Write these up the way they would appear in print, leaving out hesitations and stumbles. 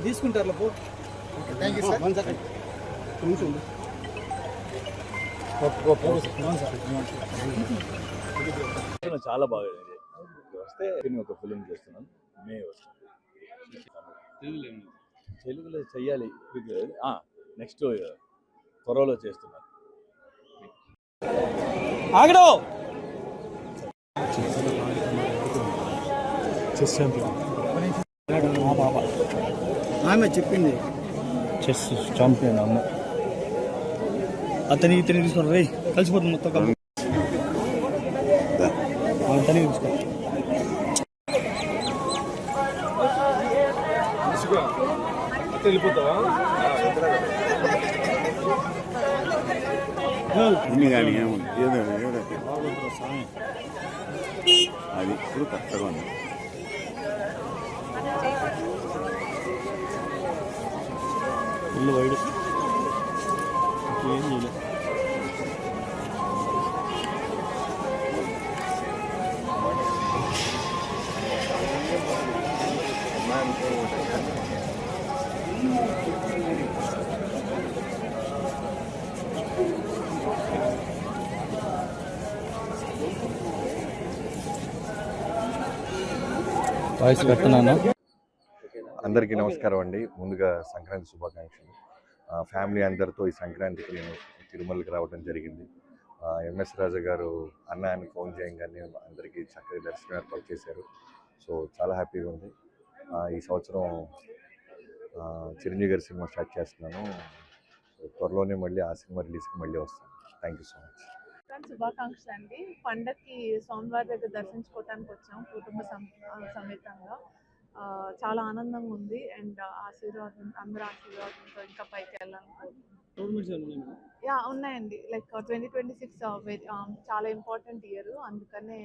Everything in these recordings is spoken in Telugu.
తీసుకుంటారు. చాలా బాగా వస్తే ఒక ఫిలిం చేస్తున్నాను. మే వస్తుంది. తెలుగులో చెయ్యాలి. నెక్స్ట్ త్వరలో చేస్తున్నాను. ఆమె చెప్పింది చెస్ ఛాంపియన్ అమ్మ. అతని ఇతని తీసుకోండి రే, కలిసిపోతుంది మొత్తం కలిసి. అతని తీసుకో. వెళ్ళిపోతావా? కానీ ఏముంది అది ఇప్పుడు కొత్తగా ఉంది. ఇల్లు వైడ్ ఏం చేయలేదు. వాయిస్ పెడుతున్నాను. అందరికీ నమస్కారం అండి. ముందుగా సంక్రాంతి శుభాకాంక్షలు. ఫ్యామిలీ అందరితో ఈ సంక్రాంతికి నేను తిరుమలకి రావడం జరిగింది. ఎంఎస్ రాజా గారు అన్న ఫోన్ చేయగానే అందరికీ చక్కగా దర్శనం ఏర్పాటు చేశారు. సో చాలా హ్యాపీగా ఉంది. ఈ సంవత్సరం చిరంజీవి గారి సినిమా స్టార్ట్ చేస్తున్నాను. త్వరలోనే మళ్ళీ ఆ సినిమా రిలీజ్కి మళ్ళీ వస్తాను. Thank you so much. శుభాకాంక్షలు అండి. పండక్కి స్వామివారి దగ్గర దర్శించుకోవడానికి వచ్చాం కుటుంబ సమేతంగా. చాలా ఆనందంగా ఉంది. అండ్ ఆశీర్వాదం, అందరూ ఆశీర్వాదంతో ఇంకా పైకి వెళ్ళాలనుకుంటున్నాను. ఉన్నాయండి. లైక్ 2026 చాలా ఇంపార్టెంట్ ఇయర్. అందుకనే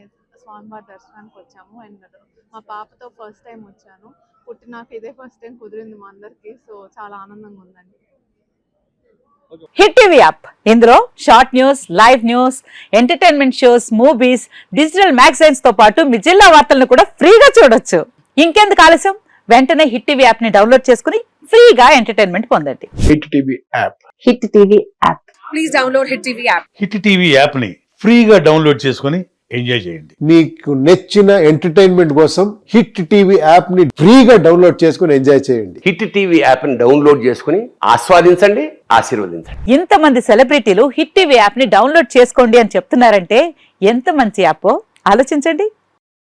స్వామివారి దర్శనానికి వచ్చాము. అండ్ మా పాపతో ఫస్ట్ టైం వచ్చాను. పుట్టినాక ఇదే ఫస్ట్ టైం కుదిరింది మా అందరికి. సో చాలా ఆనందంగా ఉందండి. హిట్ టీవీ యాప్, ఇందులో short news, live news, entertainment shows, movies, digital magazines తో పాటు మీ జిల్లా వార్తలను కూడా ఫ్రీగా చూడొచ్చు. ఇంకెందుకు ఆలస్యం, వెంటనే హిట్ టీవీ యాప్ ని డౌన్లోడ్ చేసుకుని ఫ్రీగా ఎంటర్టైన్మెంట్ పొందండి. Hit TV app. Hit TV app. Please download hit TV app. Hit TV app ని ఫ్రీగా డౌన్లోడ్ చేసుకుని ఎంజాయ్ చేయండి. మీకు నచ్చిన ఎంటర్టైన్మెంట్ కోసం హిట్ టీవీ యాప్ ని ఫ్రీగా డౌన్లోడ్ చేసుకుని ఎంజాయ్ చేయండి. హిట్ టీవీ యాప్ ని డౌన్లోడ్ చేసుకుని ఆస్వాదించండి, ఆశీర్వదించండి. ఇంతమంది సెలబ్రిటీలు హిట్ టీవీ యాప్ ని డౌన్లోడ్ చేసుకోండి అని చెప్తున్నారంటే ఎంత మంచి యాప్ ఆలోచించండి.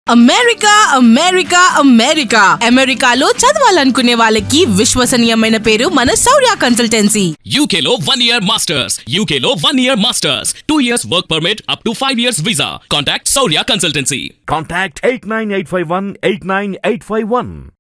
అమెరికా అమెరికా అమెరికా అమెరికాలో చదవాలనుకునే వాళ్ళకి విశ్వసనీయమైన పేరు మన శౌర్య కన్సల్టెన్సీ. UK లో 1 year masters, UK లో 1 year masters, 2 years work permit up to 5 years visa. Contact Saurya Consultancy. Contact 89851 89851.